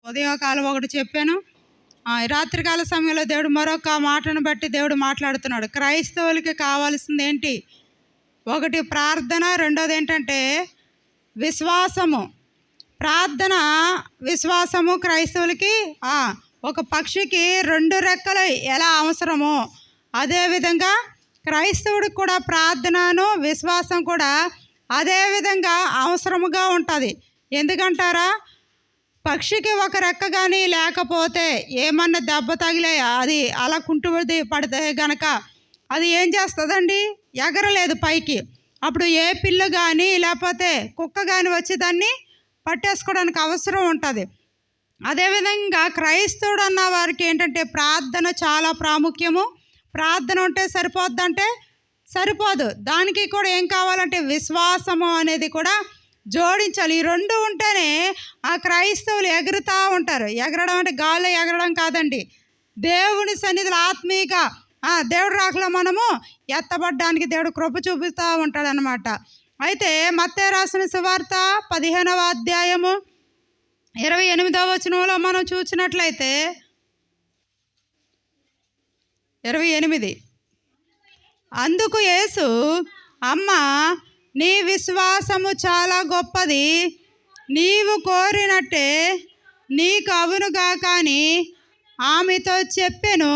ఉదయకాలం ఒకటి చెప్పాను. రాత్రికాల సమయంలో దేవుడు మరొక మాటను బట్టి దేవుడు మాట్లాడుతున్నాడు. క్రైస్తవులకి కావాల్సింది ఏంటి? ఒకటి ప్రార్థన, రెండోది ఏంటంటే విశ్వాసము. ప్రార్థన, విశ్వాసము క్రైస్తవులకి ఒక పక్షికి రెండు రెక్కలు ఎలా అవసరమో అదేవిధంగా క్రైస్తవుడికి కూడా ప్రార్థనను విశ్వాసం కూడా అదేవిధంగా అవసరముగా ఉంటుంది. ఎందుకంటారా? పక్షికి ఒక రెక్క కానీ లేకపోతే ఏమన్నా దెబ్బ తగిలే అది అలా కుంటుబడి పడితే గనక అది ఏం చేస్తుందండి? ఎగరలేదు పైకి. అప్పుడు ఏ పిల్లు కానీ లేకపోతే కుక్క కానీ వచ్చి దాన్ని పట్టేసుకోవడానికి అవసరం ఉంటుంది. అదేవిధంగా క్రైస్తవుడు అన్న వారికి ఏంటంటే ప్రార్థన చాలా ప్రాముఖ్యము. ప్రార్థన ఉంటే సరిపోద్దంటే సరిపోదు, దానికి కూడా ఏం కావాలంటే విశ్వాసము అనేది కూడా జోడించాలి. ఈ రెండు ఉంటేనే ఆ క్రైస్తవులు ఎగురుతూ ఉంటారు. ఎగరడం అంటే గాల్లో ఎగరడం కాదండి, దేవుని సన్నిధిలో ఆత్మీయంగా దేవుడు రాకలో మనము ఎత్తబడ్డానికి దేవుడు కృప చూపిస్తూ ఉంటాడనమాట. అయితే మత్తయి రాసిన సువార్త 15వ అధ్యాయము 28వ వచనంలో మనం చూసినట్లయితే 28, అందుకు యేసు, అమ్మా, నీ విశ్వాసము చాలా గొప్పది, నీవు కోరినట్టే నీకు అవునుగా కానీ ఆమెతో చెప్పెను.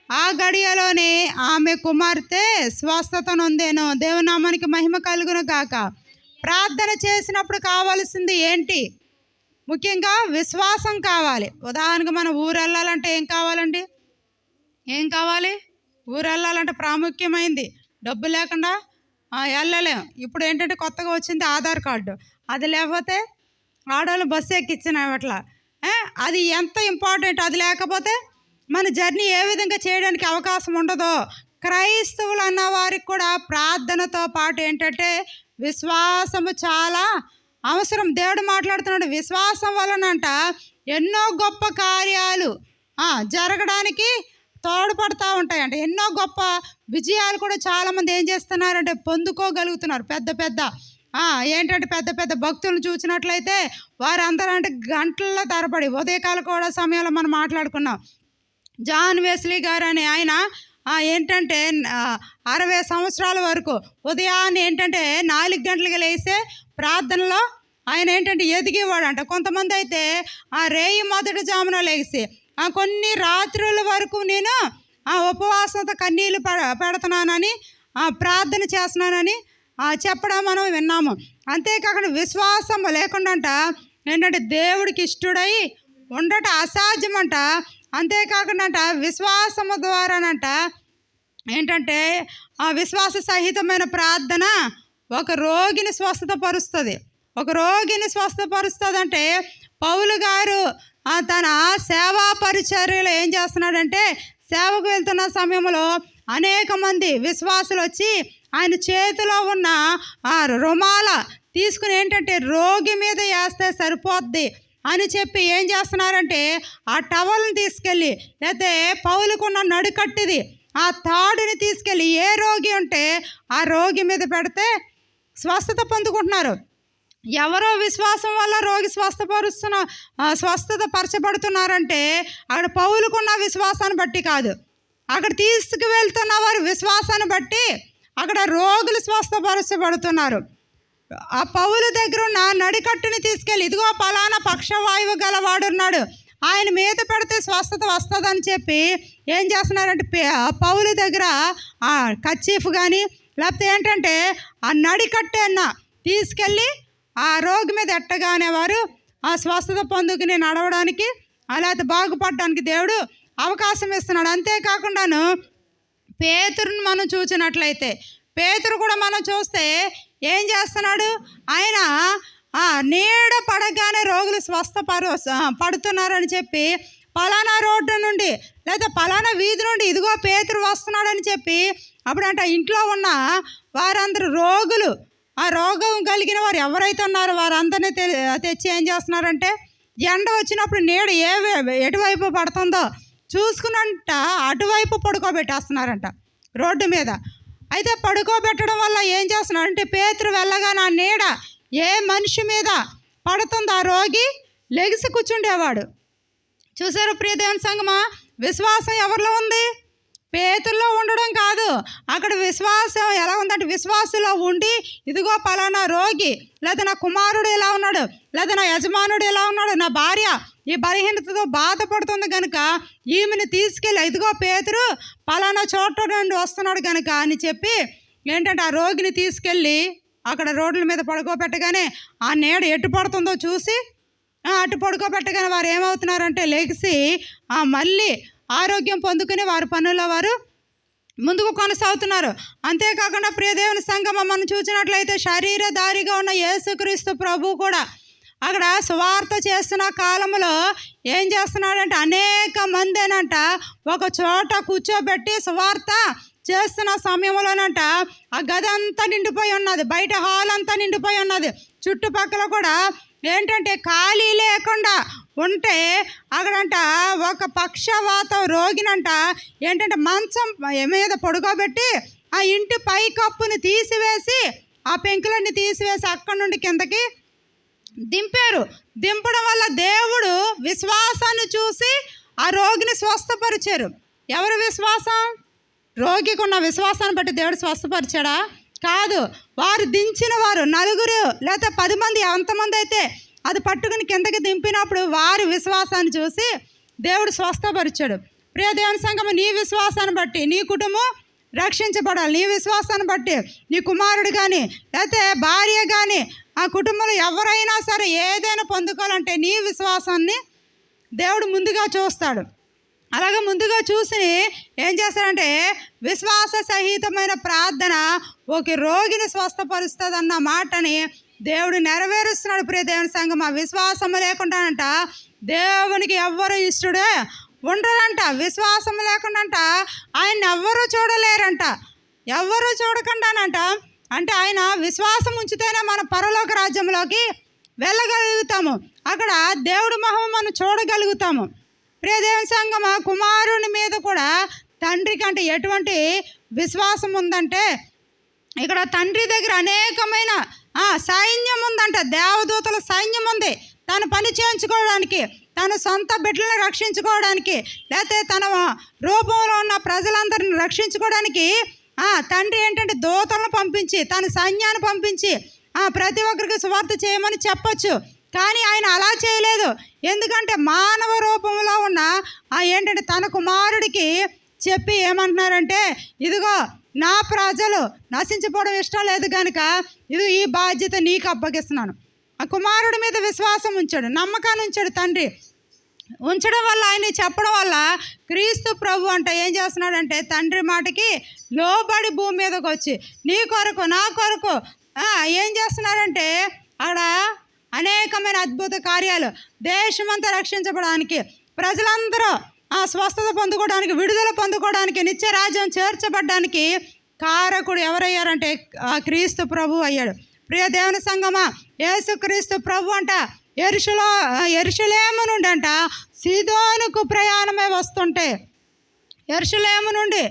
ఆ గడియలోనే ఆమె కుమార్తె స్వస్థత నొందెను. దేవుని నామానికి మహిమ కలుగును గాక. ప్రార్థన చేసినప్పుడు కావాల్సింది ఏంటి? ముఖ్యంగా విశ్వాసం కావాలి. ఉదాహరణకు మనం ఊరు వెళ్ళాలంటే ఏం కావాలండి? ఏం కావాలి? ఊరు వెళ్ళాలంటే ప్రాముఖ్యమైంది. డబ్బు లేకుండా వెళ్ళలేం. ఇప్పుడు ఏంటంటే కొత్తగా వచ్చింది ఆధార్ కార్డు. అది లేకపోతే ఆడవాళ్ళు బస్సు ఎక్కించినట్లా. అది ఎంత ఇంపార్టెంట్. అది లేకపోతే మన జర్నీ ఏ విధంగా చేయడానికి అవకాశం ఉండదో, క్రైస్తవులు అన్న వారికి కూడా ప్రార్థనతో పాటు ఏంటంటే విశ్వాసము చాలా అవసరం. దేవుడు మాట్లాడుతున్నాడు. విశ్వాసం వలనంట ఎన్నో గొప్ప కార్యాలు జరగడానికి తోడ్పడుతూ ఉంటాయంట. ఎన్నో గొప్ప విజయాలు కూడా చాలామంది ఏం చేస్తున్నారంటే పొందుకోగలుగుతున్నారు. పెద్ద పెద్ద ఏంటంటే పెద్ద పెద్ద భక్తులను చూసినట్లయితే వారందరూ అంటే గంటల తరబడి ఉదయకాల కూడా సమయంలో మనం మాట్లాడుకున్నాం. జాన్ వెస్లీ గారు అని ఆయన ఏంటంటే 60 సంవత్సరాల వరకు ఉదయాన్నే ఏంటంటే 4 గంటలకు లేస్తే ప్రార్థనలో ఆయన ఏంటంటే ఎదిగేవాడంట. కొంతమంది అయితే రేయి మొదటి జామున లేచి కొన్ని రాత్రుల వరకు నేను ఉపవాసంతో కన్నీళ్ళు పెడుతున్నానని ప్రార్థన చేస్తున్నానని చెప్పడం మనం విన్నాము. అంతేకాకుండా విశ్వాసం లేకుండా ఏంటంటే దేవుడికి ఇష్టడై ఉండట అసాధ్యమంట. అంతేకాకుండా విశ్వాసము ద్వారానంట ఏంటంటే విశ్వాస సహితమైన ప్రార్థన ఒక రోగిని స్వస్థతపరుస్తుంది. ఒక రోగిని స్వస్థపరుస్తుంది అంటే పౌలు గారు తన సేవా పరిచర్యలో ఏం చేస్తున్నాడంటే సేవకు వెళ్తున్న సమయంలో అనేక మంది విశ్వాసులు వచ్చి ఆయన చేతిలో ఉన్న రుమాల తీసుకుని ఏంటంటే రోగి మీద వేస్తే సరిపోద్ది అని చెప్పి ఏం చేస్తున్నారంటే ఆ టవల్ని తీసుకెళ్ళి లేకపోతే పౌలుకున్న నడుకట్టిది ఆ తాడుని తీసుకెళ్ళి ఏ రోగి ఉంటే ఆ రోగి మీద పెడితే స్వస్థత పొందుకుంటున్నారు. ఎవరో విశ్వాసం వల్ల రోగి స్వస్థత పరచబడుతున్నారంటే అక్కడ పౌలుకున్న విశ్వాసాన్ని బట్టి కాదు, అక్కడ తీసుకువెళ్తున్న వారి విశ్వాసాన్ని బట్టి అక్కడ రోగులు స్వస్థపరచబడుతున్నారు. ఆ పౌలు దగ్గర ఉన్న నడికట్టుని తీసుకెళ్ళి ఇదిగో పలానా పక్షవాయువు గలవాడున్నాడు, ఆయన మీద పెడితే స్వస్థత వస్తుందని చెప్పి ఏం చేస్తున్నారంటే పౌలు దగ్గర కర్చీఫ్ కానీ లేకపోతే ఏంటంటే ఆ నడికట్టెన్న తీసుకెళ్ళి ఆ రోగి మీద ఎట్టగానే వారు ఆ స్వస్థత పొందుకుని నడవడానికి లేకపోతే బాగుపడడానికి దేవుడు అవకాశం ఇస్తున్నాడు. అంతేకాకుండాను పేతురుని మనం చూసినట్లయితే పేతురు కూడా మనం చూస్తే ఏం చేస్తున్నాడు? ఆయన నీడ పడగానే రోగులు పడుతున్నారని చెప్పి పలానా రోడ్డు నుండి లేదా పలానా వీధి నుండి ఇదిగో పేతురు వస్తున్నాడని చెప్పి అప్పుడంట ఇంట్లో ఉన్న వారందరూ రోగులు రోగం కలిగిన వారు ఎవరైతే ఉన్నారో వారందరినీ తెచ్చి ఏం చేస్తున్నారంటే ఎండ వచ్చినప్పుడు నీడ ఎటువైపు పడుతుందో చూసుకున్నంట అటువైపు పడుకోబెట్టేస్తున్నారంట రోడ్డు మీద. అయితే పడుకోబెట్టడం వల్ల ఏం చేస్తున్నారంటే పేతురు వెళ్ళగానే ఆ నీడ ఏ మనిషి మీద పడుతుందో ఆ రోగి లెగిసి కూర్చుండేవాడు. చూసారు ప్రియ దేవుని సంగమా, విశ్వాసం ఎవరిలో ఉంది? పేతుల్లో ఉండడం కాదు, అక్కడ విశ్వాసం ఎలా ఉందంటే విశ్వాసంలో ఉండి ఇదిగో పలానా రోగి, లేదా నా కుమారుడు ఎలా ఉన్నాడు, లేదా నా యజమానుడు ఎలా ఉన్నాడు, నా భార్య ఈ బలహీనతతో బాధపడుతుంది కనుక ఈమెను తీసుకెళ్ళి ఇదిగో పేతురు పలానా చోట నుండి వస్తున్నాడు కనుక అని చెప్పి ఏంటంటే ఆ రోగిని తీసుకెళ్ళి అక్కడ రోడ్ల మీద పడుకోబెట్టగానే ఆ నీడ ఎటు పడుతుందో చూసి అటు పడుకోబెట్టగానే వారు ఏమవుతున్నారంటే లెగిసి మళ్ళీ ఆరోగ్యం పొందుకుని వారి పనుల్లో వారు ముందుకు కొనసాగుతున్నారు. అంతేకాకుండా ప్రియదేవుని సంగమం మనం చూసినట్లయితే శరీరధారిగా ఉన్న యేసుక్రీస్తు ప్రభు కూడా అక్కడ సువార్త చేస్తున్న కాలంలో ఏం చేస్తున్నాడంటే అనేక మందేనంట ఒక చోట కూర్చోబెట్టి సువార్త చేస్తున్న సమయంలోనంట ఆ గది అంతా నిండిపోయి ఉన్నది, బయట హాల్ అంతా నిండిపోయి ఉన్నది, చుట్టుపక్కల కూడా ఏంటంటే ఖాళీ లేకుండా ఉంటే అక్కడంట ఒక పక్షవాత రోగినంట ఏంటంటే మంచం మీద పడుకోబెట్టి ఆ ఇంటి పైకప్పుని తీసివేసి ఆ పెంకులన్నీ తీసివేసి అక్కడి నుండి కిందకి దింపారు. దింపడం వల్ల దేవుడు విశ్వాసాన్ని చూసి ఆ రోగిని స్వస్థపరిచారు. ఎవరు విశ్వాసం? రోగికి ఉన్న విశ్వాసాన్ని బట్టి దేవుడు స్వస్థపరిచాడా? కాదు. వారు దించిన వారు నలుగురు లేదా 10 మంది ఎంతమంది అయితే అది పట్టుకుని కిందకి దింపినప్పుడు వారి విశ్వాసాన్ని చూసి దేవుడు స్వస్థపరిచాడు. ప్రియ దేవుని సంగమం, నీ విశ్వాసాన్ని బట్టి నీ కుటుంబం రక్షించబడాలి. నీ విశ్వాసాన్ని బట్టి నీ కుమారుడు కానీ లేకపోతే భార్య కానీ ఆ కుటుంబంలో ఎవరైనా సరే ఏదైనా పొందుకోవాలంటే నీ విశ్వాసాన్ని దేవుడు ముందుగా చూస్తాడు. అలాగే ముందుగా చూసి ఏం చేస్తాడంటే విశ్వాస సహితమైన ప్రార్థన ఒక రోగిని స్వస్థపరుస్తుంది అన్న మాటని దేవుడు నెరవేరుస్తున్నాడు. ప్రియ దేవుని సంగమా, విశ్వాసము లేకుండానంట దేవునికి ఎవ్వరు ఇష్టడే ఉండరంట. విశ్వాసం లేకుండాంట ఆయన ఎవ్వరూ చూడలేరంట. ఎవ్వరూ చూడకుండానంట అంటే ఆయన విశ్వాసం ఉంచితేనే మన పరలోక రాజ్యంలోకి వెళ్ళగలుగుతాము, అక్కడ దేవుడి మహిమ మనం చూడగలుగుతాము. ప్రియ దేవుని సంగమా, కుమారుని మీద కూడా తండ్రికి అంటే ఎటువంటి విశ్వాసం ఉందంటే ఇక్కడ తండ్రి దగ్గర అనేకమైన సైన్యం ఉందంట, దేవదూతల సైన్యం ఉంది. తను పని చేయించుకోవడానికి, తన సొంత బిడ్డలను రక్షించుకోవడానికి, లేకపోతే తన రూపంలో ఉన్న ప్రజలందరిని రక్షించుకోవడానికి తండ్రి ఏంటంటే దూతలను పంపించి తన సైన్యాన్ని పంపించి ప్రతి ఒక్కరికి సువార్త చేయమని చెప్పచ్చు. కానీ ఆయన అలా చేయలేదు. ఎందుకంటే మానవ రూపంలో ఉన్న ఏంటంటే తన కుమారుడికి చెప్పి ఏమంటున్నారంటే ఇదిగో నా ప్రజలు నశించిపోవడం ఇష్టం లేదు కనుక ఇది ఈ బాధ్యత నీకు అప్పగిస్తున్నాను. ఆ కుమారుడి మీద విశ్వాసం ఉంచాడు, నమ్మకాన్ని ఉంచాడు తండ్రి. ఉంచడం వల్ల ఆయన చెప్పడం వల్ల క్రీస్తు ప్రభు అంటే ఏం చేస్తున్నాడంటే తండ్రి మాటకి లోబడి భూమి మీదకి వచ్చి నీ కొరకు నా కొరకు ఏం చేస్తున్నారంటే అక్కడ అనేకమైన అద్భుత కార్యాలు, దేశమంతా రక్షించబడడానికి, ప్రజలందరూ స్వస్థత పొందుకోవడానికి, విడుదల పొందుకోవడానికి, నిత్యరాజ్యం చేర్చబడ్డానికి కారకుడు ఎవరయ్యారంటే క్రీస్తు ప్రభు అయ్యాడు. ప్రియ దేవుని సంగమా, యేసు క్రీస్తు ప్రభు అంట యెరూషలేము నుండి అంట సీదోనుకు ప్రయాణమే వస్తుంటే యెరూషలేము నుండి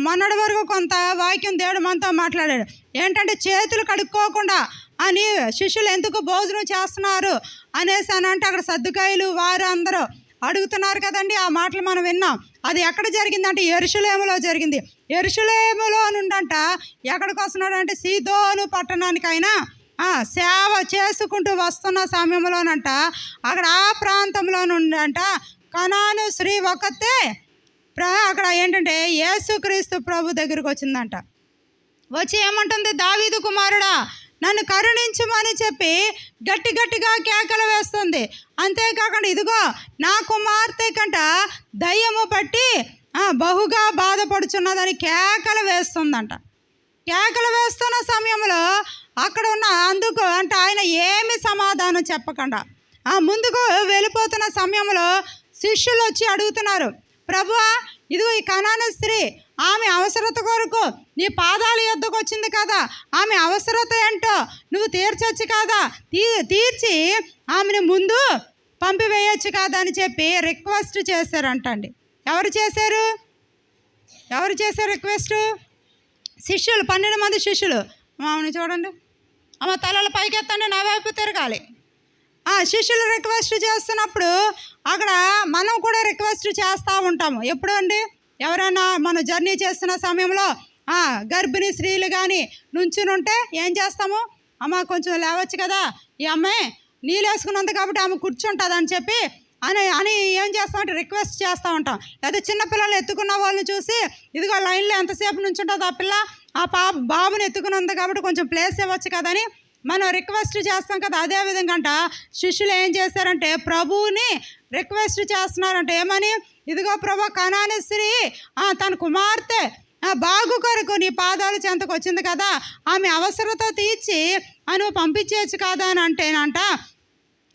మొన్నటి వరకు కొంత వాక్యం దేవుడు మనతో మాట్లాడాడు. ఏంటంటే చేతులు కడుక్కోకుండా అని శిష్యులు ఎందుకు భోజనం చేస్తున్నారు అనేసి అని అంటే అక్కడ సద్దుకాయలు వారు అందరూ అడుగుతున్నారు కదండి. ఆ మాటలు మనం విన్నాం. అది ఎక్కడ జరిగిందంటే యెరూషలేములో జరిగింది. యెరూషలేములో నుండంట ఎక్కడికి వస్తున్నాడంటే సీదోను పట్టణానికైనా సేవ చేసుకుంటూ వస్తున్న సమయంలోనంట అక్కడ ఆ ప్రాంతంలో నుండంట కనాను స్త్రీ ఒక్కతే అక్కడ ఏంటంటే యేసుక్రీస్తు ప్రభు దగ్గరికి వచ్చిందంట. వచ్చి ఏమంటుంది, దావీదు కుమారుడా నన్ను కరుణించమని చెప్పి గట్టి గట్టిగా కేకలు వేస్తుంది. అంతేకాకుండా ఇదిగో నా కుమార్తె కంట దయ్యము పట్టి బహుగా బాధపడుచున్నదని కేకలు వేస్తుందంట. కేకలు వేస్తున్న సమయంలో అక్కడ ఉన్న అందుకు అంటే ఆయన ఏమి సమాధానం చెప్పకుండా ముందుకు వెళ్ళిపోతున్న సమయంలో శిష్యులు వచ్చి అడుగుతున్నారు, ప్రభువా ఇదిగో ఈ కనాను స్త్రీ ఆమె అవసరత కొరకు నీ పాదాల యొద్దకు వచ్చింది కదా, ఆమె అవసరత ఏంటో నువ్వు తీర్చొచ్చు కదా, తీర్చి ఆమెను ముందు పంపివేయచ్చు కదా అని చెప్పి రిక్వెస్ట్ చేశారంటండి. ఎవరు చేశారు రిక్వెస్ట్? శిష్యులు, 12 మంది శిష్యులు. ఆమెను చూడండి, ఆమె తలలు పైకెత్తండి, నా వైపు తిరగాలి. శిష్యులు రిక్వెస్ట్ చేస్తున్నప్పుడు అక్కడ మనం కూడా రిక్వెస్ట్ చేస్తూ ఉంటాము. ఎప్పుడు అండి? ఎవరైనా మనం జర్నీ చేస్తున్న సమయంలో గర్భిణీ స్త్రీలు కానీ నుంచుని ఉంటే ఏం చేస్తాము? అమ్మ కొంచెం లేవచ్చు కదా, ఈ అమ్మాయి నీళ్ళు వేసుకున్నంత కాబట్టి ఆమె కూర్చుంటుంది అని చెప్పి అని ఏం చేస్తామంటే రిక్వెస్ట్ చేస్తూ ఉంటాం. లేదా చిన్నపిల్లలు ఎత్తుకున్న వాళ్ళని చూసి ఇదిగో లైన్లో ఎంతసేపు నుంచి ఉంటుంది ఆ పిల్ల, బాబుని ఎత్తుకున్నంత కాబట్టి కొంచెం ప్లేస్ ఇవ్వచ్చు కదని మనం రిక్వెస్ట్ చేస్తాం కదా. అదేవిధంగా శిష్యులు ఏం చేస్తారంటే ప్రభువుని రిక్వెస్ట్ చేస్తున్నారంటే ఏమని? ఇదిగో ప్రభు, కనాని స్త్రీ తన కుమార్తె బాగు కొరకు నీ పాదాల చెంతకు వచ్చింది కదా, ఆమె అవసరత తీర్చి నువ్వు పంపించేయచ్చు కదా అని అంటేనంట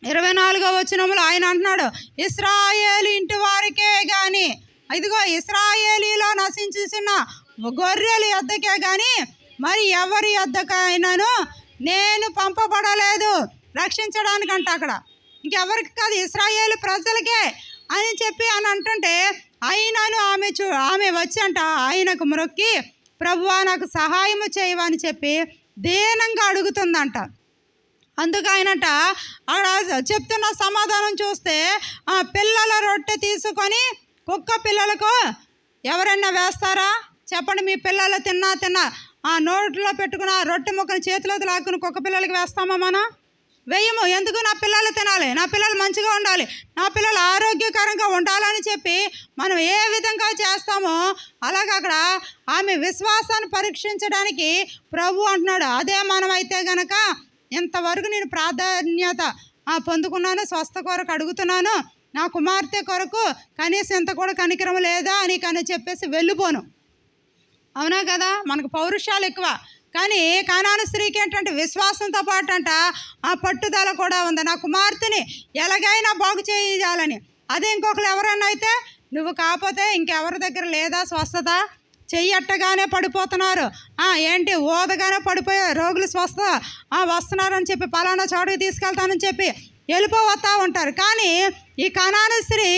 24వ వచనంలో ఆయన అంటున్నాడు, ఇశ్రాయేలు ఇంటి వారికే కానీ, ఇదిగో ఇశ్రాయేలీలో నశించిన గొర్రెల యొద్దకే కానీ మరి ఎవరి యొద్దకైనాను నేను పంపబడలేదు రక్షించడానికంట. అక్కడ ఇంకెవరికి కాదు, ఇశ్రాయేలు ప్రజలకే అని చెప్పి అని అంటుంటే అయినను ఆమె వచ్చి అంట ఆయనకు మొక్కి ప్రభువా నాకు సహాయము చేయవని చెప్పి దీనంగా అడుగుతుందంట. అందుకు ఆయనట అక్కడ చెప్తున్న సమాధానం చూస్తే పిల్లల రొట్టె తీసుకొని కుక్క పిల్లలకు ఎవరైనా వేస్తారా చెప్పండి? మీ పిల్లలు తిన్నా నోట్లో పెట్టుకున్న రొట్టె ముక్కని చేతిలో లాక్కుని కుక్క పిల్లలకి వేస్తామా? మనం వేయము. ఎందుకు? నా పిల్లలు తినాలి, నా పిల్లలు మంచిగా ఉండాలి, నా పిల్లలు ఆరోగ్యకరంగా ఉండాలని చెప్పి మనం ఏ విధంగా చేస్తామో అలాగ అక్కడ ఆమె విశ్వాసాన్ని పరీక్షించడానికి ప్రభు అంటున్నాడు. అదే మనమైతే గనక ఇంతవరకు నేను ప్రాధాన్యత పొందుకున్నాను, స్వస్థ కొరకు అడుగుతున్నాను, నా కుమార్తె కొరకు కనీసం ఇంత కూడా కనికరం లేదా అని చెప్పేసి వెళ్ళిపోను. అవునా కదా? మనకు పౌరుషాలు ఎక్కువ. కానీ కానాను స్త్రీకి ఏంటంటే విశ్వాసంతో పాటు అంట పట్టుదల కూడా ఉంది, నా కుమార్తెని ఎలాగైనా బాగు చేయాలని. అదే ఇంకొకరు ఎవరన్నా అయితే నువ్వు కాకపోతే ఇంకెవరి దగ్గర లేదా స్వస్థత? చెయ్యట్టగానే పడిపోతున్నారు, ఏంటి ఓదగానే పడిపోయే రోగులు స్వస్థ వస్తున్నారని చెప్పి పలానా చోటుకి తీసుకెళ్తానని చెప్పి వెళ్ళిపోతా ఉంటారు. కానీ ఈ కనాను స్త్రీ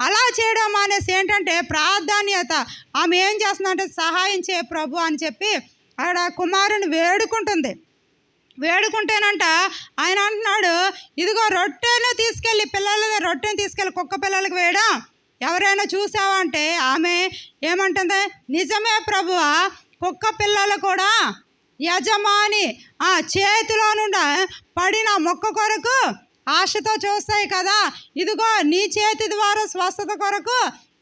అలా చేయడం అనేసి ఏంటంటే ప్రాధాన్యత ఆమె ఏం చేస్తుందంటే సహాయం చేయ ప్రభు అని చెప్పి ఆడ కుమారుని వేడుకుంటుంది. వేడుకుంటేనంట ఆయన అంటున్నాడు, ఇదిగో రొట్టెను తీసుకెళ్ళి రొట్టెని తీసుకెళ్ళి కుక్క పిల్లలకు వేయడం ఎవరైనా చూసావా అంటే ఆమె ఏమంటుంది? నిజమే ప్రభువా, కుక్క పిల్లలు కూడా యజమాని చేతిలో నుండి పడిన మొక్క కొరకు ఆశతో చూస్తాయి కదా, ఇదిగో నీ చేతి ద్వారా స్వస్థత కొరకు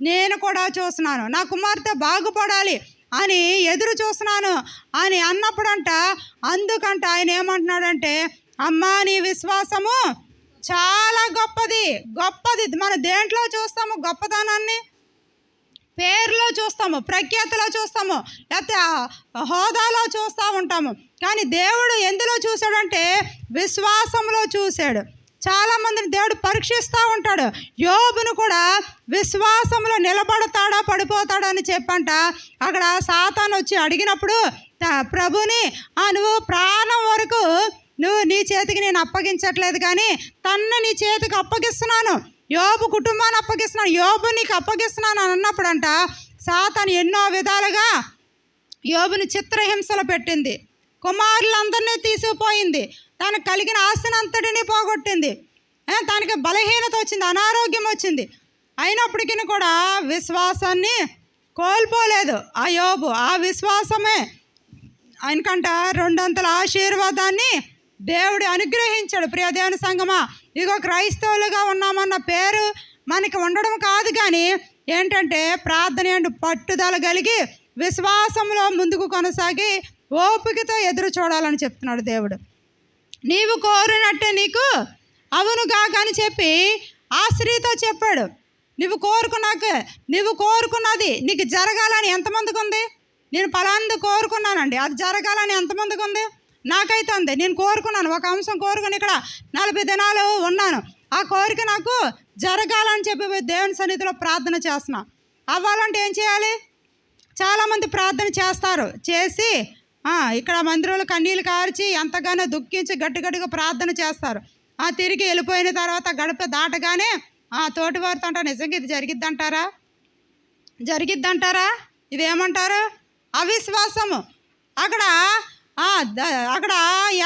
నేను కూడా చూస్తున్నాను, నా కుమార్తె బాగుపడాలి అని ఎదురు చూస్తున్నాను అని అన్నప్పుడంట అందుకంట ఆయన ఏమంటున్నాడంటే, అమ్మా నీ విశ్వాసము చాలా గొప్పది. మనం దేంట్లో చూస్తాము గొప్పతనాన్ని? పేరులో చూస్తాము, ప్రఖ్యాతిలో చూస్తాము, లేకపోతే హోదాలో చూస్తూ ఉంటాము. కానీ దేవుడు ఎందులో చూశాడంటే విశ్వాసంలో చూశాడు. చాలామందిని దేవుడు పరీక్షిస్తూ ఉంటాడు. యోబును కూడా విశ్వాసంలో నిలబడతాడా పడిపోతాడా అని చెప్పంట అక్కడ సాతాను వచ్చి అడిగినప్పుడు ప్రభుని నువ్వు ప్రాణం వరకు నీ చేతికి నేను అప్పగించట్లేదు, కానీ తన్ను నీ చేతికి అప్పగిస్తున్నాను, యోబు కుటుంబాన్ని అప్పగిస్తున్నాను, యోబు నీకు అప్పగిస్తున్నాను అని అన్నప్పుడంట సాతాను ఎన్నో విధాలుగా యోబుని చిత్రహింసలు పెట్టింది, కుమారులందరినీ తీసుకుపోయింది, తనకు కలిగిన ఆస్తిని అంతటినీ పోగొట్టింది, తనకి బలహీనత వచ్చింది, అనారోగ్యం వచ్చింది. అయినప్పటికీ కూడా విశ్వాసాన్ని కోల్పోలేదు ఆ యోబు. ఆ విశ్వాసమే ఆయనకంట 2 ఆశీర్వాదాన్ని దేవుడు అనుగ్రహించాడు. ప్రియ దేవుని సంగమా, ఇదిగో క్రైస్తవులుగా ఉన్నామన్న పేరు మనకి ఉండడం కాదు, కానీ ఏంటంటే ప్రార్థన అండ్ పట్టుదల కలిగి విశ్వాసంలో ముందుకు కొనసాగి ఓపికతో ఎదురు చూడాలని చెప్తున్నాడు దేవుడు. నీవు కోరినట్టే నీకు అవునుగా అని చెప్పి ఆ స్త్రీతో చెప్పాడు. నువ్వు కోరుకున్నది నీకు జరగాలని ఎంతమందికి ఉంది? నేను పలాంది కోరుకున్నానండి, అది జరగాలని ఎంతమందికి ఉంది? నాకైతే ఉంది. నేను కోరుకున్నాను, ఒక అంశం కోరుకుని ఇక్కడ 40 దినాలు ఉన్నాను, ఆ కోరిక నాకు జరగాలని చెప్పి దేవుని సన్నిధిలో ప్రార్థన చేస్తున్నా. అవ్వాలంటే ఏం చేయాలి? చాలామంది ప్రార్థన చేస్తారు, చేసి ఇక్కడ మందిరంలో కన్నీళ్ళు కార్చి ఎంతగానో దుఃఖించి గట్టిగా ప్రార్థన చేస్తారు. తిరిగి వెళ్ళిపోయిన తర్వాత గడప దాటగానే తోటివారితో అంటారు, నిజంగా ఇది జరిగిద్దంటారా? ఇదేమంటారు? అవిశ్వాసము. అక్కడ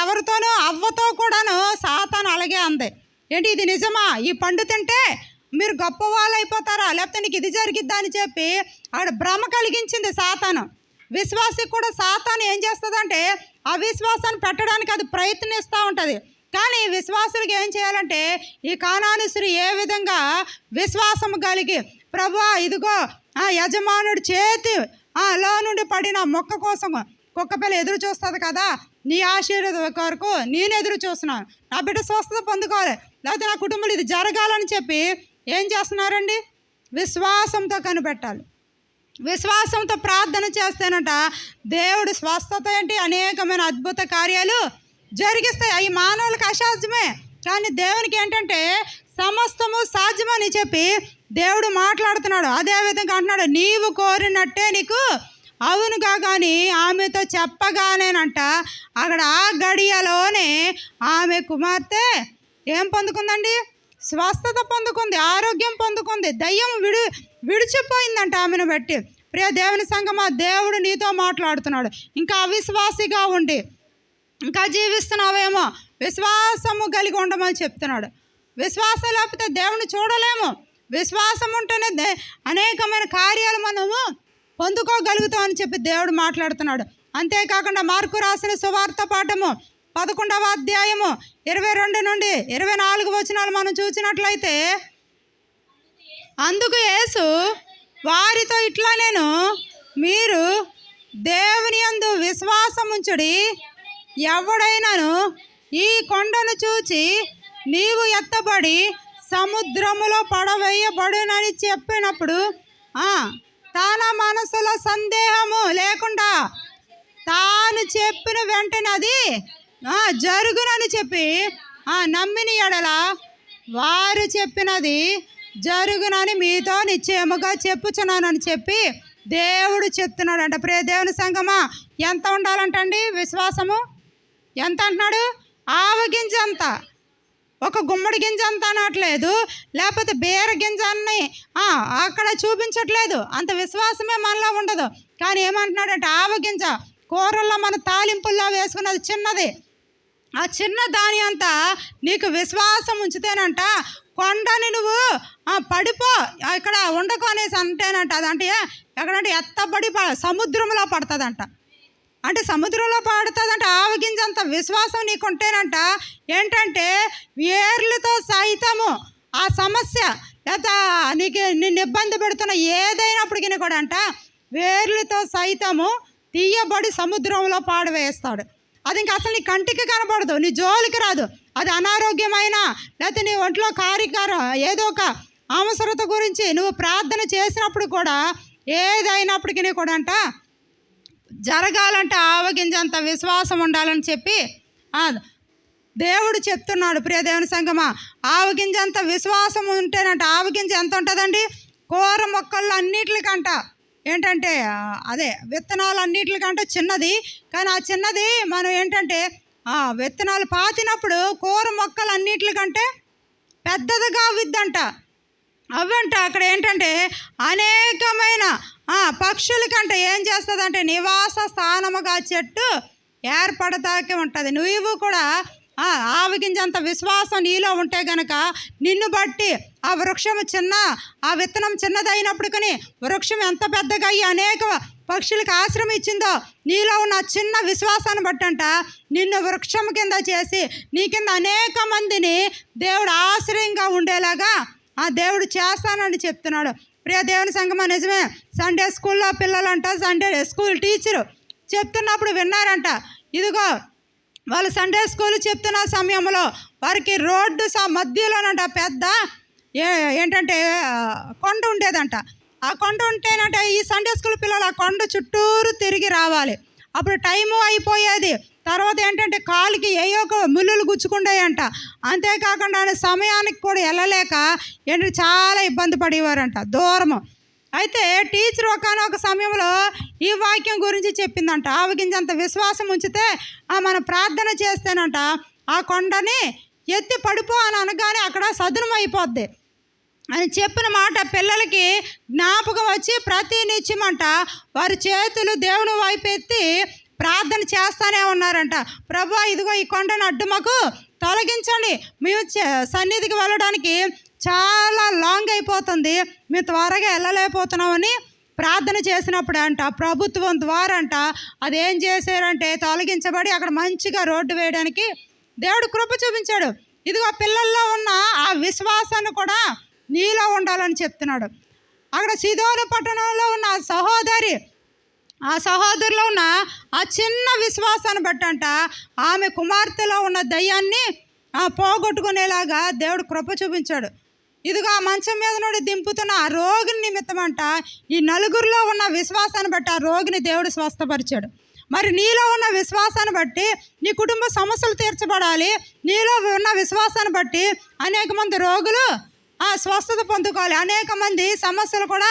ఎవరితోనూ అవ్వతో కూడాను సాతాను అలాగే అంది. ఏంటి ఇది నిజమా, ఈ పండు తింటే మీరు గొప్ప వాళ్ళు అయిపోతారా, లేకపోతే నీకు ఇది జరిగిద్దా అని చెప్పి అక్కడ భ్రమ కలిగించింది సాతాను. విశ్వాసికి కూడా సాతాను ఏం చేస్తుందంటే అవిశ్వాసాన్ని పెట్టడానికి అది ప్రయత్నిస్తూ ఉంటుంది. కానీ విశ్వాసులకు ఏం చేయాలంటే ఈ కానాను స్త్రీ ఏ విధంగా విశ్వాసం కలిగి ప్రభువా ఇదిగో యజమానుడి చేతి లో నుండి పడిన మొక్క కోసం కుక్క పిల్ల ఎదురు చూస్తుంది కదా, నీ ఆశీర్వాద కొరకు నేను ఎదురు చూస్తున్నాను, నా బిడ్డ స్వస్థత పొందుకోవాలి, లేకపోతే నా కుటుంబంలో ఇది జరగాలని చెప్పి ఏం చేస్తున్నారండి, విశ్వాసంతో కనిపెట్టాలి. విశ్వాసంతో ప్రార్థన చేస్తేనట దేవుడు స్వస్థత ఏంటి అనేకమైన అద్భుత కార్యాలు జరిగిస్తాయి. అవి మానవులకు అసాధ్యమే, కానీ దేవునికి ఏంటంటే సమస్తము సాధ్యమని చెప్పి దేవుడు మాట్లాడుతున్నాడు. అదేవిధంగా అంటున్నాడు, నీవు కోరినట్టే నీకు అవునుగా. కానీ ఆమెతో చెప్పగానేనంట అక్కడ ఆ గడియలోనే ఆమె కుమార్తె ఏం పొందుకుందండి, స్వస్థత పొందుకుంది, ఆరోగ్యం పొందుకుంది, దయ్యం విడిచిపోయిందంట ఆమెను బట్టి. ప్రియ దేవుని సంగమా, దేవుడు నీతో మాట్లాడుతున్నాడు. ఇంకా అవిశ్వాసిగా ఉండి ఇంకా జీవిస్తున్నావేమో, విశ్వాసము కలిగి ఉండమని చెప్తున్నాడు. విశ్వాసం లేకపోతే దేవుని చూడలేము. విశ్వాసం ఉంటేనే అనేకమైన కార్యాలు మనము పొందుకోగలుగుతామని చెప్పి దేవుడు మాట్లాడుతున్నాడు. అంతేకాకుండా మార్కు రాసిన సువార్త పాఠము 11వ అధ్యాయము 22 నుండి 24 వచనాలు మనం చూసినట్లయితే, అందుకు యేసు వారితో ఇట్లా నేను మీరు దేవుని యందు విశ్వాసముంచుడి, ఎవడైనాను ఈ కొండను చూచి నీవు ఎత్తబడి సముద్రములో పడవేయబడునని చెప్పినప్పుడు తన మనసులో సందేహము లేకుండా తాను చెప్పిన వెంటనే అది జరుగునని చెప్పి నమ్మిన ఎడల వారు చెప్పినది జరుగునని మీతో నిశ్చయముగా చెప్పుచున్నానని చెప్పి దేవుడు చెప్తున్నాడంట. ప్రియ దేవుని సంగమా, ఎంత ఉండాలంటండి విశ్వాసము? ఎంత అంటున్నాడు? ఆవగింజ అంత, ఒక గుమ్మడి గింజ అంత అనట్లేదు, లేకపోతే బేర గింజ అన్ని అక్కడ చూపించట్లేదు. అంత విశ్వాసమే మనలో ఉండదు. కానీ ఏమంటున్నాడంటే ఆవగింజ కూరల్లో మన తాలింపుల్లో వేసుకున్నది చిన్నది, ఆ చిన్న దాని అంతా నీకు విశ్వాసం ఉంచితేనంట కొండని నువ్వు పడిపో ఇక్కడ ఉండకు అనేసి అంటేనంట. అదంటే ఎక్కడంటే ఎత్తబడి సముద్రంలో పడుతుందంట. అంటే సముద్రంలో పడుతుందంటే ఆవగింజంత విశ్వాసం నీకుంటేనంట ఏంటంటే వేర్లతో సైతము ఆ సమస్య లేదా నిన్ను ఇబ్బంది పెడుతున్న ఏదైనప్పటికీ కూడా అంట వేర్లతో సైతము తీయబడి సముద్రంలో పాడవేస్తాడు. అది ఇంకా అసలు నీ కంటికి కనబడదు, నీ జోలికి రాదు. అది అనారోగ్యమైన లేకపోతే నీ ఒంట్లో కారికారం ఏదో ఒక అవసరత గురించి నువ్వు ప్రార్థన చేసినప్పుడు కూడా ఏదైనప్పటికీ కూడా అంట జరగాలంటే ఆవగింజంత విశ్వాసం ఉండాలని చెప్పి దేవుడు చెప్తున్నాడు. ప్రియ దేవుని సంగమా, ఆవగింజంత విశ్వాసం ఉంటేనంట, ఆవగింజ ఎంత ఉంటుందండి, కూర మొక్కల్లో అన్నిటికంట ఏంటంటే అదే విత్తనాలు అన్నిటికంటే చిన్నది. కానీ ఆ చిన్నది మనం ఏంటంటే విత్తనాలు పాతినప్పుడు కూర మొక్కలు అన్నిటికంటే పెద్దదిగా అవిద్దంట. అవంట అక్కడ ఏంటంటే అనేకమైన పక్షులకంటే ఏం చేస్తుందంటే నివాస స్థానముగా చెట్టు ఏర్పడతాకే ఉంటుంది. నువ్వు కూడా ఆవగింజంత విశ్వాసం నీలో ఉంటే గనక నిన్ను బట్టి ఆ వృక్షము ఆ విత్తనం చిన్నదైనప్పటికీ వృక్షం ఎంత పెద్దగా అయ్యి అనేక పక్షులకు ఆశ్రమం ఇచ్చిందో నీలో ఉన్న చిన్న విశ్వాసాన్ని బట్టంట నిన్ను వృక్షం కింద చేసి నీ కింద అనేక మందిని దేవుడు ఆశ్రయంగా ఉండేలాగా దేవుడు చేస్తానని చెప్తున్నాడు. ప్రియ దేవుని సంగమా, నిజమే. సండే స్కూల్లో పిల్లలంట సండే స్కూల్ టీచరు చెప్తున్నప్పుడు విన్నారంట. ఇదిగో వాళ్ళు సండే స్కూల్ చెప్తున్న సమయంలో వారికి రోడ్డు మధ్యలోనంట పెద్ద ఏంటంటే కొండ ఉండేదంట. ఆ కొండ ఉంటేనంట ఈ సండే స్కూల్ పిల్లలు ఆ కొండ చుట్టూరు తిరిగి రావాలి. అప్పుడు టైము అయిపోయేది. తర్వాత ఏంటంటే కాలుకి ఏయో ఒక ముళ్ళులు గుచ్చుకుంటాయంట. అంతేకాకుండా సమయానికి కూడా వెళ్ళలేక ఏంటంటే చాలా ఇబ్బంది పడేవారంట దూరము. అయితే టీచర్ ఒకనొక సమయంలో ఈ వాక్యం గురించి చెప్పిందంట. ఆవగింజంత విశ్వాసం ఉంచితే మనం ప్రార్థన చేస్తేనంట ఆ కొండని ఎత్తి పడిపో అని అనగానే అక్కడ సదునం అయిపోద్ది అని చెప్పిన మాట పిల్లలకి జ్ఞాపకం వచ్చి ప్రతి నిత్యమంట వారి చేతులు దేవుని వైపు ఎత్తి ప్రార్థన చేస్తూనే ఉన్నారంట. ప్రభువా ఇదిగో ఈ కొండను అడ్డు మాకు తొలగించండి, మేము సన్నిధికి వెళ్ళడానికి చాలా లాంగ్ అయిపోతుంది, మేము త్వరగా వెళ్ళలేకపోతున్నామని ప్రార్థన చేసినప్పుడు అంట ప్రభుత్వం ద్వారా అంట అదేం చేశారంటే తొలగించబడి అక్కడ మంచిగా రోడ్డు వేయడానికి దేవుడు కృప చూపించాడు. ఇదిగో పిల్లల్లో ఉన్న ఆ విశ్వాసాన్ని కూడా నీలో ఉండాలని చెప్తున్నాడు. అక్కడ సిదోను పట్టణంలో ఉన్న ఆ సహోదరులో ఉన్న ఆ చిన్న విశ్వాసాన్ని బట్టంట ఆమె కుమార్తెలో ఉన్న దయ్యాన్ని పోగొట్టుకునేలాగా దేవుడు కృప చూపించాడు. ఇదిగో ఆ మంచం మీద నుండి దింపుతున్న ఆ రోగిని నిమిత్తం అంట ఈ నలుగురిలో ఉన్న విశ్వాసాన్ని బట్టి ఆ రోగిని దేవుడు స్వస్థపరిచాడు. మరి నీలో ఉన్న విశ్వాసాన్ని బట్టి నీ కుటుంబ సమస్యలు తీర్చబడాలి. నీలో ఉన్న విశ్వాసాన్ని బట్టి అనేక మంది రోగులు స్వస్థత పొందుకోవాలి, అనేక మంది సమస్యలు కూడా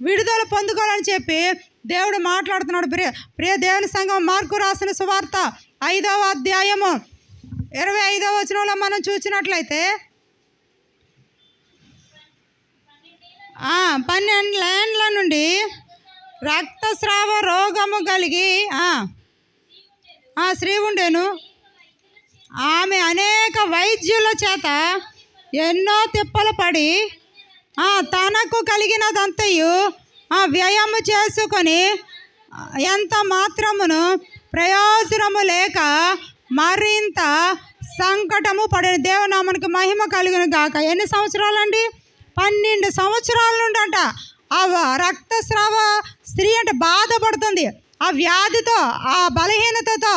విడుదల పొందుకోవాలని చెప్పి దేవుడు మాట్లాడుతున్నాడు. ప్రియ దేవుని సంఘం, మార్కు రాసిన సువార్త 5వ అధ్యాయము 25వ వచనంలో మనం చూసినట్లయితే 12 ఏండ్ల నుండి రక్తస్రావ రోగము కలిగి స్త్రీ ఉండేను. ఆమె అనేక వైద్యుల చేత ఎన్నో తిప్పలు పడి తనకు కలిగినదంతయు వ్యయము చేసుకొని ఎంత మాత్రమును ప్రయోజనము లేక మరింత సంకటము పడిన. దేవునామానికి మహిమ కలుగును గాక. ఎన్ని సంవత్సరాలండి? 12 సంవత్సరాల నుండి అంట ఆ రక్తస్రావ స్త్రీ అంటే బాధపడుతుంది. ఆ వ్యాధితో, ఆ బలహీనతతో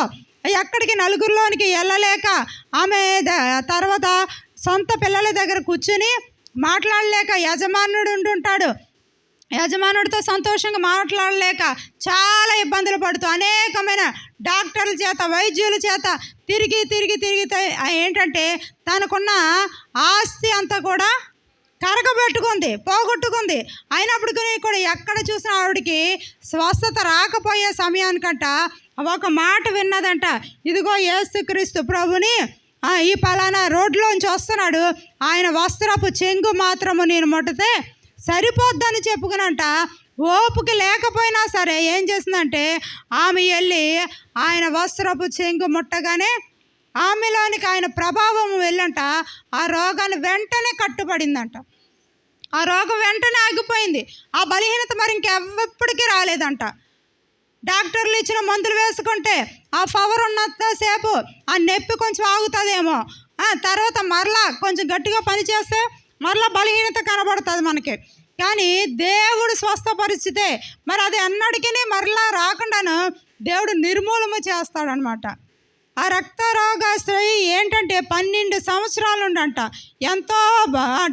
ఎక్కడికి నలుగురిలోనికి వెళ్ళలేక, ఆమె తర్వాత సొంత పిల్లల దగ్గర కూర్చుని మాట్లాడలేక, యజమానుడితో సంతోషంగా మాట్లాడలేక చాలా ఇబ్బందులు పడుతూ అనేకమైన డాక్టర్ల చేత, వైద్యుల చేత తిరిగి ఏంటంటే తనకున్న ఆస్తి అంతా కూడా పోగొట్టుకుంది. అయినప్పటికీ కూడా ఎక్కడ చూసినా ఆవిడికి స్వస్థత రాకపోయే సమయానికంట ఒక మాట విన్నదంట. ఇదిగో యేసుక్రీస్తు ప్రభుని ఈ పలానా రోడ్లోంచి వస్తున్నాడు, ఆయన వస్త్రపు చెంగు మాత్రము నేను ముట్టితే సరిపోద్దని చెప్పుకునంట. ఓపిక లేకపోయినా సరే ఏం చేసిందంటే ఆమె వెళ్ళి ఆయన వస్త్రపు చెంగు ముట్టగానే ఆమెలోనికి ఆయన ప్రభావం వెళ్ళంట ఆ రోగాన్ని వెంటనే కట్టుబడిందంట. ఆ రోగం వెంటనే ఆగిపోయింది. ఆ బలహీనత మరి ఇంకెప్పటికీ రాలేదంట. డాక్టర్లు ఇచ్చిన మందులు వేసుకుంటే ఆ పవర్ ఉన్నంతసేపు ఆ నొప్పి కొంచెం ఆగుతుందేమో, తర్వాత మరలా కొంచెం గట్టిగా పనిచేస్తే మరలా బలహీనత కనబడుతుంది మనకి. కానీ దేవుడు స్వస్థపరిచితే మరి అది అన్నటికీ మరలా రాకుండాను దేవుడు నిర్మూలన చేస్తాడనమాట. ఆ రక్తరోగస్త్రీ ఏంటంటే 12 సంవత్సరాలు ఉండంట ఎంతో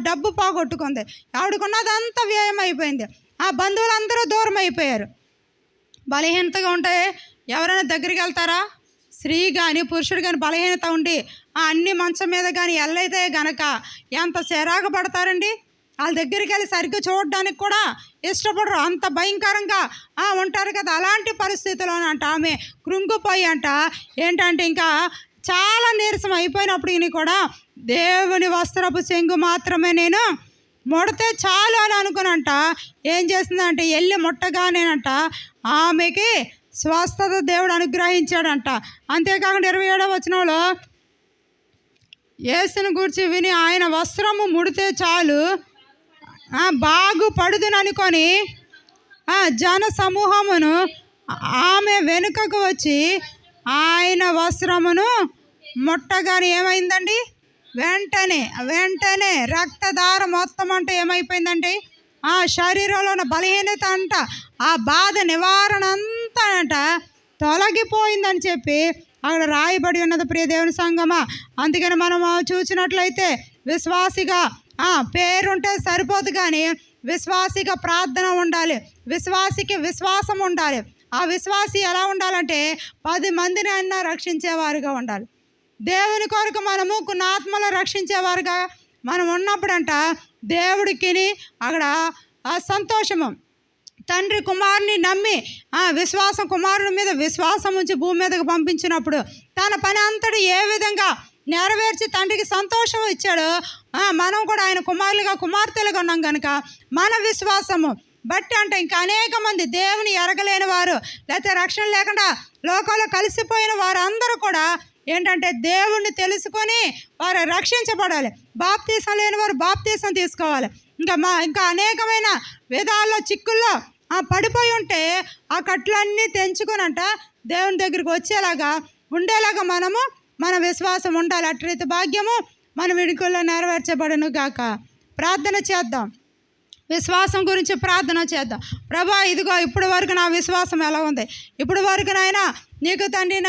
డబ్బు పోగొట్టుకుంది. ఆవిడకున్నదంతా వ్యయం అయిపోయింది. ఆ బంధువులందరూ దూరం అయిపోయారు. బలహీనతగా ఉంటే ఎవరైనా దగ్గరికి వెళ్తారా? స్త్రీ కానీ పురుషుడు కానీ బలహీనత ఉండి అన్ని మంచం మీద కానీ వెళ్ళైతే గనక ఎంత చిరాకు పడతారండి. వాళ్ళ దగ్గరికి వెళ్ళి సరిగ్గా చూడడానికి కూడా ఇష్టపడరు, అంత భయంకరంగా ఉంటారు కదా. అలాంటి పరిస్థితుల్లోనంట ఆమె కృంగిపోయి అంట ఏంటంటే ఇంకా చాలా నీరసం అయిపోయినప్పటికీ కూడా దేవుని వస్త్రపు చెంగు మాత్రమే నేను ముడితే చాలు అని అనుకునంట ఏం చేసిందంటే వెళ్ళి ముట్టగానేనంట ఆమెకి స్వస్థత దేవుడు అనుగ్రహించాడంట. అంతేకాకుండా 27వ వచనంలో యేసుని గురించి విని ఆయన వస్త్రము ముడితే చాలు బాగుపడుదుననుకొని జన సమూహమును ఆమె వెనుకకు వచ్చి ఆయన వస్త్రమును ముట్టగానే ఏమైందండి? వెంటనే రక్తధార మొత్తం అంటే ఏమైపోయిందండి? ఆ శరీరంలో ఉన్న బలహీనత అంట, ఆ బాధ నివారణ అంతా అంట తొలగిపోయిందని చెప్పి అక్కడ రాయబడి ఉన్నది. ప్రియ దేవుని సంగమా, అందుకని మనం చూసినట్లయితే విశ్వాసిగా పేరుంటే సరిపోదు, కానీ విశ్వాసిగా ప్రార్థన ఉండాలి, విశ్వాసికి విశ్వాసం ఉండాలి. ఆ విశ్వాసి ఎలా ఉండాలంటే 10 మందిని అయినా రక్షించేవారుగా ఉండాలి. దేవుని కొరకు మనము కొన్ని ఆత్మలు రక్షించేవారుగా మనం ఉన్నప్పుడంట దేవుడికి అక్కడ సంతోషము. తండ్రి కుమారుని నమ్మి కుమారుని మీద విశ్వాసం ఉంచి భూమి మీదకి పంపించినప్పుడు తన పని అంతటి ఏ విధంగా నెరవేర్చి తండ్రికి సంతోషం ఇచ్చాడు, మనం కూడా ఆయన కుమార్తెలుగా ఉన్నాం కనుక మన విశ్వాసము బట్టి అంటే ఇంకా అనేక మంది దేవుని ఎరగలేని వారు, లేకపోతే రక్షణ లేకుండా లోకంలో కలిసిపోయిన వారు అందరూ కూడా ఏంటంటే దేవుణ్ణి తెలుసుకొని వారు రక్షించబడాలి. బాప్తీసం లేని వారు బాప్తీసం తీసుకోవాలి. ఇంకా అనేకమైన విధాల్లో చిక్కుల్లో పడిపోయి ఉంటే ఆ కట్లన్నీ తెంచుకొనంట దేవుని దగ్గరికి వచ్చేలాగా ఉండేలాగా మన విశ్వాసం ఉండాలి. అట్లయితే భాగ్యము మన విడుకల్లో నెరవేర్చబడను గాక. ప్రార్థన చేద్దాం. విశ్వాసం గురించి ప్రార్థన చేద్దాం. ప్రభా, ఇదిగో ఇప్పుడు వరకు నా విశ్వాసం ఎలా ఉంది? ఇప్పుడు వరకు నాయనా నీకు తండ్రి